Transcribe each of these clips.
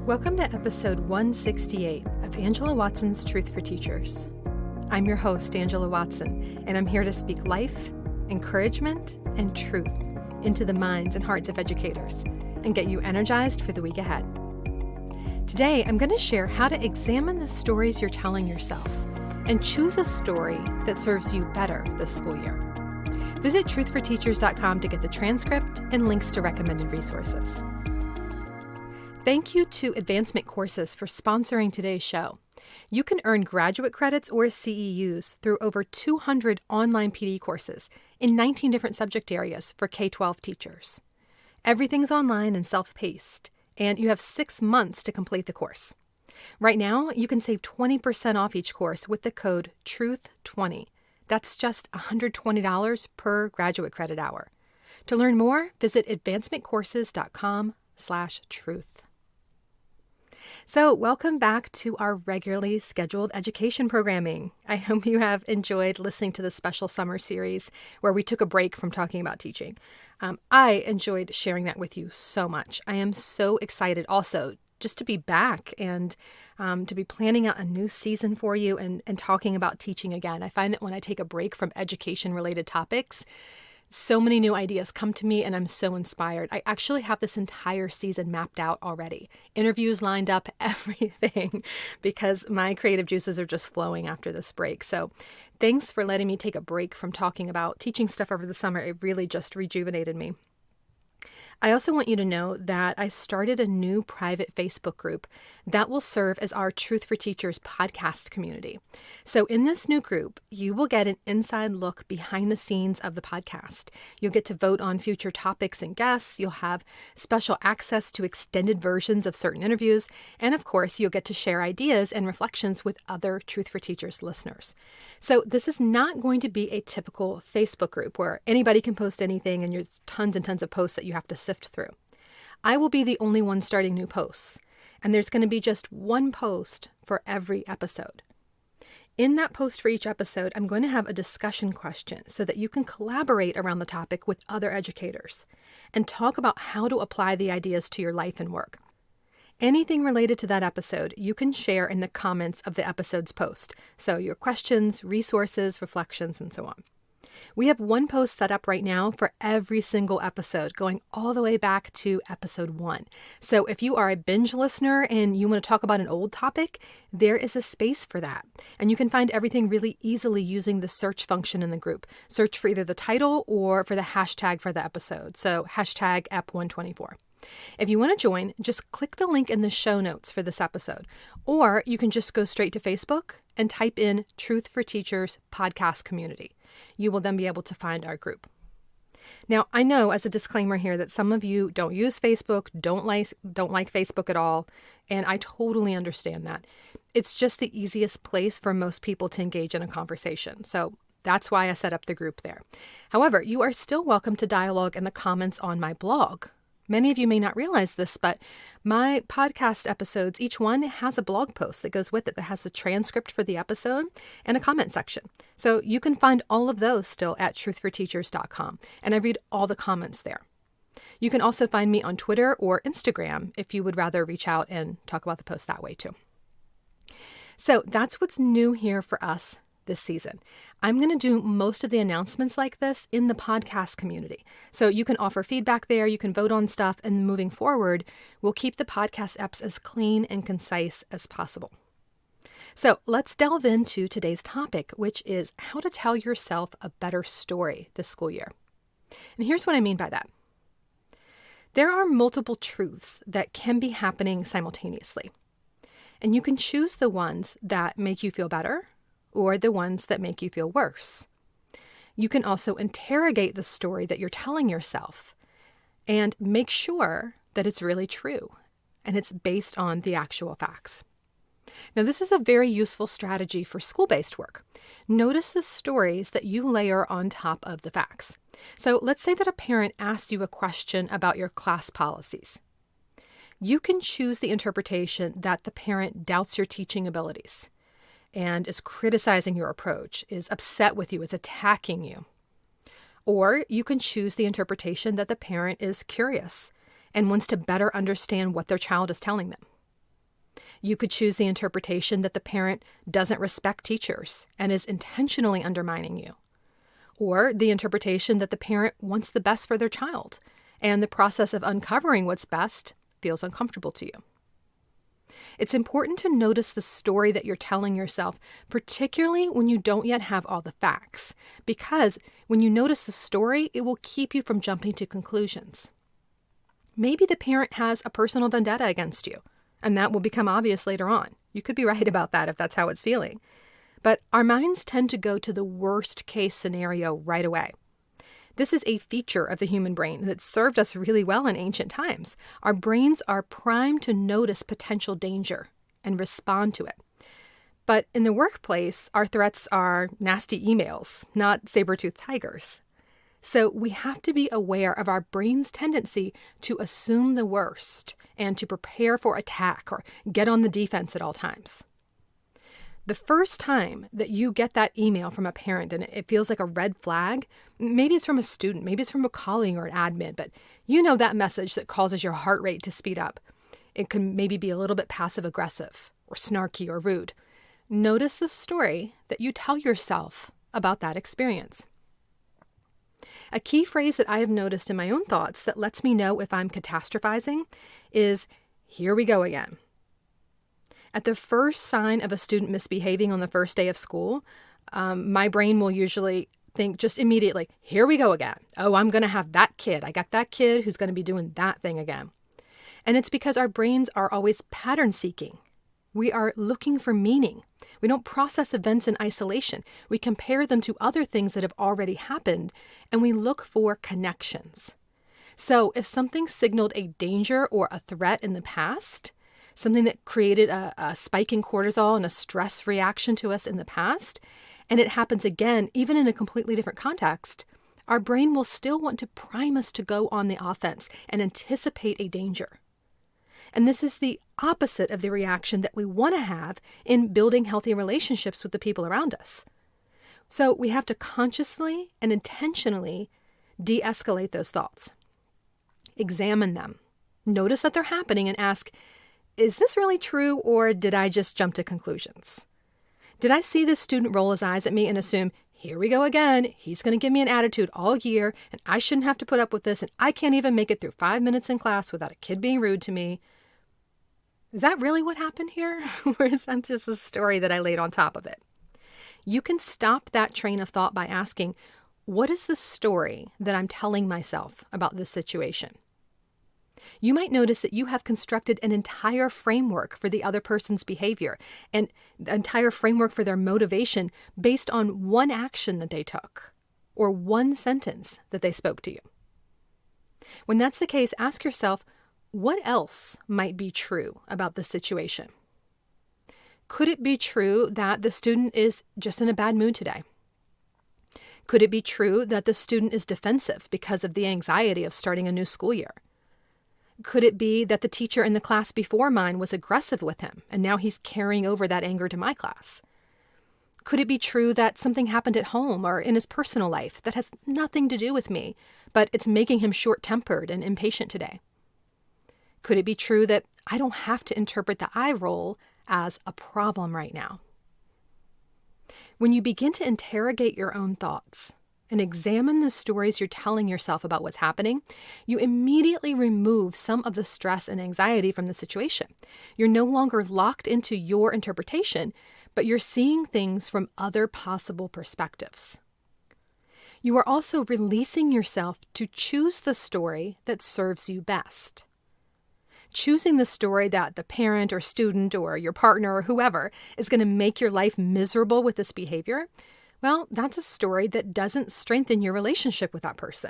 Welcome to episode 168 of Angela Watson's Truth for Teachers. I'm your host, Angela Watson, and I'm here to speak life, encouragement, and truth into the minds and hearts of educators and get you energized for the week ahead. Today, I'm going to share how to examine the stories you're telling yourself and choose a story that serves you better this school year. Visit truthforteachers.com to get the transcript and links to recommended resources. Thank you to Advancement Courses for sponsoring today's show. You can earn graduate credits or CEUs through over 200 online PD courses in 19 different subject areas for K-12 teachers. Everything's online and self-paced, and you have 6 months to complete the course. Right now, you can save 20% off each course with the code TRUTH20. That's just $120 per graduate credit hour. To learn more, visit advancementcourses.com/truth. So, welcome back to our regularly scheduled education programming. I hope you have enjoyed listening to the special summer series where we took a break from talking about teaching. I enjoyed sharing that with you so much. I am so excited also just to be back and to be planning out a new season for you and talking about teaching again. I find that when I take a break from education-related topics, so many new ideas come to me and I'm so inspired. I actually have this entire season mapped out already. Interviews lined up, everything, because my creative juices are just flowing after this break. So thanks for letting me take a break from talking about teaching stuff over the summer. It really just rejuvenated me. I also want you to know that I started a new private Facebook group that will serve as our Truth for Teachers podcast community. So in this new group, you will get an inside look behind the scenes of the podcast. You'll get to vote on future topics and guests. You'll have special access to extended versions of certain interviews. And of course, you'll get to share ideas and reflections with other Truth for Teachers listeners. So this is not going to be a typical Facebook group where anybody can post anything and there's tons and tons of posts that you have to sift through. I will be the only one starting new posts, and there's going to be just one post for every episode. In that post for each episode, I'm going to have a discussion question so that you can collaborate around the topic with other educators and talk about how to apply the ideas to your life and work. Anything related to that episode, you can share in the comments of the episode's post. So your questions, resources, reflections, and so on. We have one post set up right now for every single episode, going all the way back to episode 1. So if you are a binge listener and you want to talk about an old topic, there is a space for that. And you can find everything really easily using the search function in the group. Search for either the title or for the hashtag for the episode. So hashtag EP124. If you want to join, just click the link in the show notes for this episode. Or you can just go straight to Facebook and type in Truth for Teachers podcast community. You will then be able to find our group. Now, I know as a disclaimer here that some of you don't use Facebook, don't like Facebook at all, and I totally understand that. It's just the easiest place for most people to engage in a conversation. So that's why I set up the group there. However, you are still welcome to dialogue in the comments on my blog. Many of you may not realize this, but my podcast episodes, each one has a blog post that goes with it that has the transcript for the episode and a comment section. So you can find all of those still at truthforteachers.com, and I read all the comments there. You can also find me on Twitter or Instagram if you would rather reach out and talk about the post that way too. So that's what's new here for us this season. I'm going to do most of the announcements like this in the podcast community. So you can offer feedback there, you can vote on stuff, and moving forward, we'll keep the podcast eps as clean and concise as possible. So let's delve into today's topic, which is how to tell yourself a better story this school year. And here's what I mean by that. There are multiple truths that can be happening simultaneously, and you can choose the ones that make you feel better or the ones that make you feel worse. You can also interrogate the story that you're telling yourself and make sure that it's really true and it's based on the actual facts. Now, this is a very useful strategy for school-based work. Notice the stories that you layer on top of the facts. So let's say that a parent asks you a question about your class policies. You can choose the interpretation that the parent doubts your teaching abilities and is criticizing your approach, is upset with you, is attacking you. Or you can choose the interpretation that the parent is curious and wants to better understand what their child is telling them. You could choose the interpretation that the parent doesn't respect teachers and is intentionally undermining you. Or the interpretation that the parent wants the best for their child, and the process of uncovering what's best feels uncomfortable to you. It's important to notice the story that you're telling yourself, particularly when you don't yet have all the facts, because when you notice the story, it will keep you from jumping to conclusions. Maybe the parent has a personal vendetta against you, and that will become obvious later on. You could be right about that if that's how it's feeling. But our minds tend to go to the worst case scenario right away. This is a feature of the human brain that served us really well in ancient times. Our brains are primed to notice potential danger and respond to it. But in the workplace, our threats are nasty emails, not saber-toothed tigers. So we have to be aware of our brain's tendency to assume the worst and to prepare for attack or get on the defense at all times. The first time that you get that email from a parent and it feels like a red flag, maybe it's from a student, maybe it's from a colleague or an admin, but you know that message that causes your heart rate to speed up. It can maybe be a little bit passive aggressive or snarky or rude. Notice the story that you tell yourself about that experience. A key phrase that I have noticed in my own thoughts that lets me know if I'm catastrophizing is, "Here we go again." At the first sign of a student misbehaving on the first day of school, my brain will usually think just immediately, "Here we go again. Oh, I'm going to have that kid. I got that kid who's going to be doing that thing again." And it's because our brains are always pattern seeking. We are looking for meaning. We don't process events in isolation. We compare them to other things that have already happened, and we look for connections. So if something signaled a danger or a threat in the past, something that created a spike in cortisol and a stress reaction to us in the past, and it happens again, even in a completely different context, our brain will still want to prime us to go on the offense and anticipate a danger. And this is the opposite of the reaction that we want to have in building healthy relationships with the people around us. So we have to consciously and intentionally de-escalate those thoughts. Examine them. Notice that they're happening and ask, is this really true, or did I just jump to conclusions? Did I see this student roll his eyes at me and assume, here we go again, he's going to give me an attitude all year, and I shouldn't have to put up with this, and I can't even make it through 5 minutes in class without a kid being rude to me? Is that really what happened here? Or is that just a story that I laid on top of it? You can stop that train of thought by asking, what is the story that I'm telling myself about this situation? You might notice that you have constructed an entire framework for the other person's behavior and the entire framework for their motivation based on one action that they took or one sentence that they spoke to you. When that's the case, ask yourself, what else might be true about the situation? Could it be true that the student is just in a bad mood today? Could it be true that the student is defensive because of the anxiety of starting a new school year? Could it be that the teacher in the class before mine was aggressive with him, and now he's carrying over that anger to my class? Could it be true that something happened at home or in his personal life that has nothing to do with me, but it's making him short-tempered and impatient today? Could it be true that I don't have to interpret the I roll as a problem right now? When you begin to interrogate your own thoughts and examine the stories you're telling yourself about what's happening, you immediately remove some of the stress and anxiety from the situation. You're no longer locked into your interpretation, but you're seeing things from other possible perspectives. You are also releasing yourself to choose the story that serves you best. Choosing the story that the parent or student or your partner or whoever is going to make your life miserable with this behavior, well, that's a story that doesn't strengthen your relationship with that person.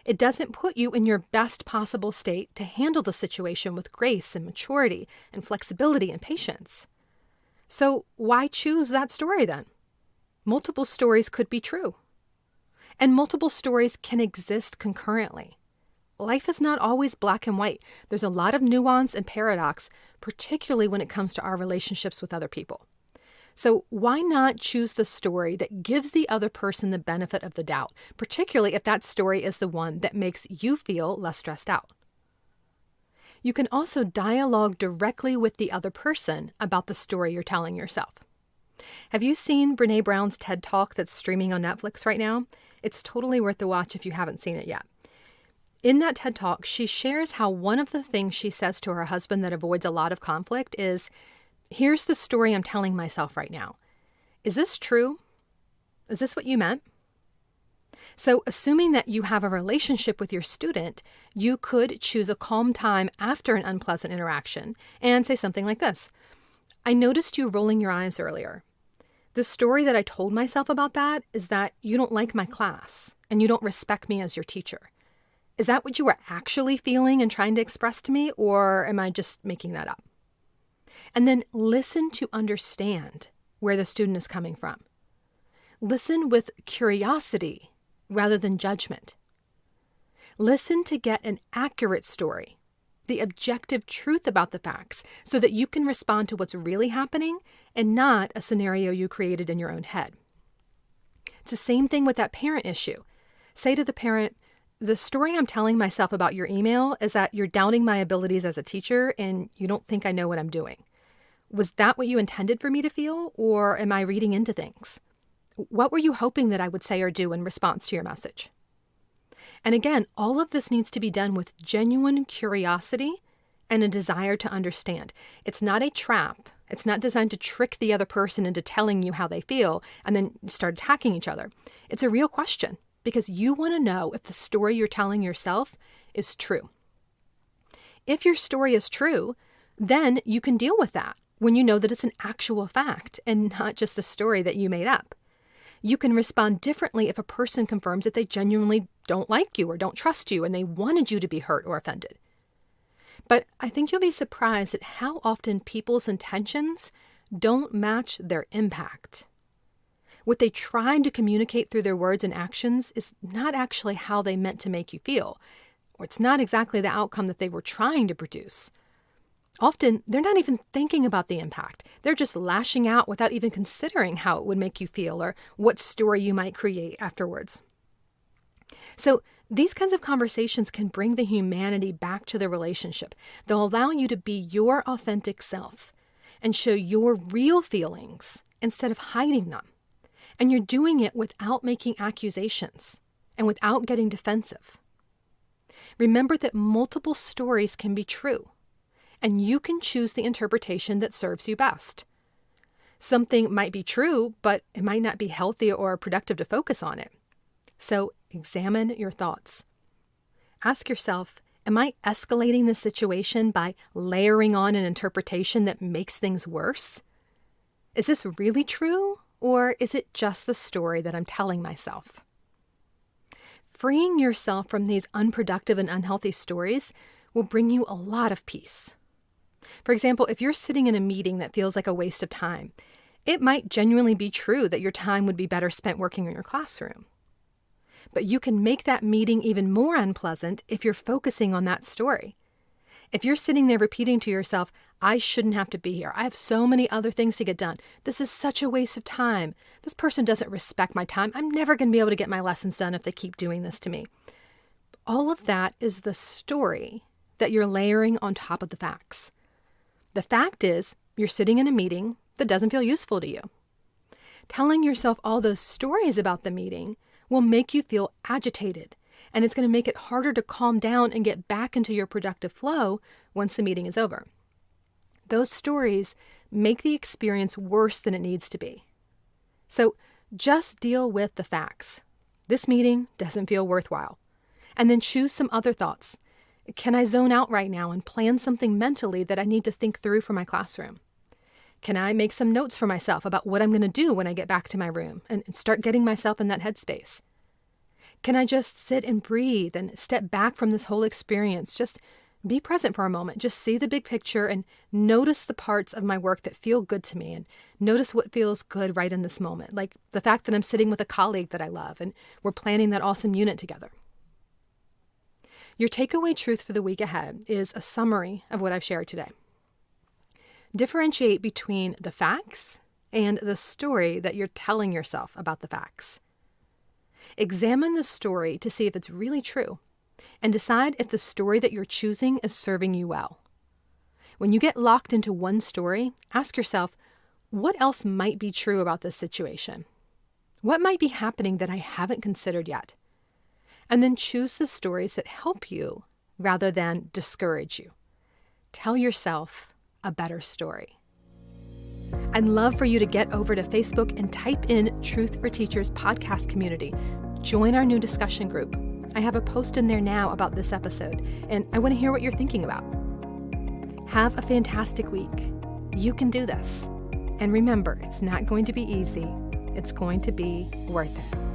It doesn't put you in your best possible state to handle the situation with grace and maturity and flexibility and patience. So why choose that story then? Multiple stories could be true. And multiple stories can exist concurrently. Life is not always black and white. There's a lot of nuance and paradox, particularly when it comes to our relationships with other people. So why not choose the story that gives the other person the benefit of the doubt, particularly if that story is the one that makes you feel less stressed out? You can also dialogue directly with the other person about the story you're telling yourself. Have you seen Brene Brown's TED Talk that's streaming on Netflix right now? It's totally worth the watch if you haven't seen it yet. In that TED Talk, she shares how one of the things she says to her husband that avoids a lot of conflict is, here's the story I'm telling myself right now. Is this true? Is this what you meant? So assuming that you have a relationship with your student, you could choose a calm time after an unpleasant interaction and say something like this. I noticed you rolling your eyes earlier. The story that I told myself about that is that you don't like my class and you don't respect me as your teacher. Is that what you were actually feeling and trying to express to me, or am I just making that up? And then listen to understand where the student is coming from. Listen with curiosity rather than judgment. Listen to get an accurate story, the objective truth about the facts, so that you can respond to what's really happening and not a scenario you created in your own head. It's the same thing with that parent issue. Say to the parent, the story I'm telling myself about your email is that you're doubting my abilities as a teacher and you don't think I know what I'm doing. Was that what you intended for me to feel, or am I reading into things? What were you hoping that I would say or do in response to your message? And again, all of this needs to be done with genuine curiosity and a desire to understand. It's not a trap. It's not designed to trick the other person into telling you how they feel and then start attacking each other. It's a real question because you want to know if the story you're telling yourself is true. If your story is true, then you can deal with that when you know that it's an actual fact and not just a story that you made up. You can respond differently if a person confirms that they genuinely don't like you or don't trust you and they wanted you to be hurt or offended. But I think you'll be surprised at how often people's intentions don't match their impact. What they tried to communicate through their words and actions is not actually how they meant to make you feel, or it's not exactly the outcome that they were trying to produce. Often, they're not even thinking about the impact. They're just lashing out without even considering how it would make you feel or what story you might create afterwards. So these kinds of conversations can bring the humanity back to the relationship. They'll allow you to be your authentic self and show your real feelings instead of hiding them. And you're doing it without making accusations and without getting defensive. Remember that multiple stories can be true, and you can choose the interpretation that serves you best. Something might be true, but it might not be healthy or productive to focus on it. So examine your thoughts. Ask yourself, am I escalating the situation by layering on an interpretation that makes things worse? Is this really true, or is it just the story that I'm telling myself? Freeing yourself from these unproductive and unhealthy stories will bring you a lot of peace. For example, if you're sitting in a meeting that feels like a waste of time, it might genuinely be true that your time would be better spent working in your classroom. But you can make that meeting even more unpleasant if you're focusing on that story. If you're sitting there repeating to yourself, I shouldn't have to be here. I have so many other things to get done. This is such a waste of time. This person doesn't respect my time. I'm never going to be able to get my lessons done if they keep doing this to me. All of that is the story that you're layering on top of the facts. The fact is, you're sitting in a meeting that doesn't feel useful to you. Telling yourself all those stories about the meeting will make you feel agitated, and it's going to make it harder to calm down and get back into your productive flow once the meeting is over. Those stories make the experience worse than it needs to be. So just deal with the facts. This meeting doesn't feel worthwhile. And then choose some other thoughts. Can I zone out right now and plan something mentally that I need to think through for my classroom? Can I make some notes for myself about what I'm going to do when I get back to my room and start getting myself in that headspace? Can I just sit and breathe and step back from this whole experience? Just be present for a moment. Just see the big picture and notice the parts of my work that feel good to me and notice what feels good right in this moment, like the fact that I'm sitting with a colleague that I love and we're planning that awesome unit together. Your takeaway truth for the week ahead is a summary of what I've shared today. Differentiate between the facts and the story that you're telling yourself about the facts. Examine the story to see if it's really true, and decide if the story that you're choosing is serving you well. When you get locked into one story, ask yourself, what else might be true about this situation? What might be happening that I haven't considered yet? And then choose the stories that help you rather than discourage you. Tell yourself a better story. I'd love for you to get over to Facebook and type in Truth for Teachers podcast community. Join our new discussion group. I have a post in there now about this episode, and I want to hear what you're thinking about. Have a fantastic week. You can do this. And remember, it's not going to be easy. It's going to be worth it.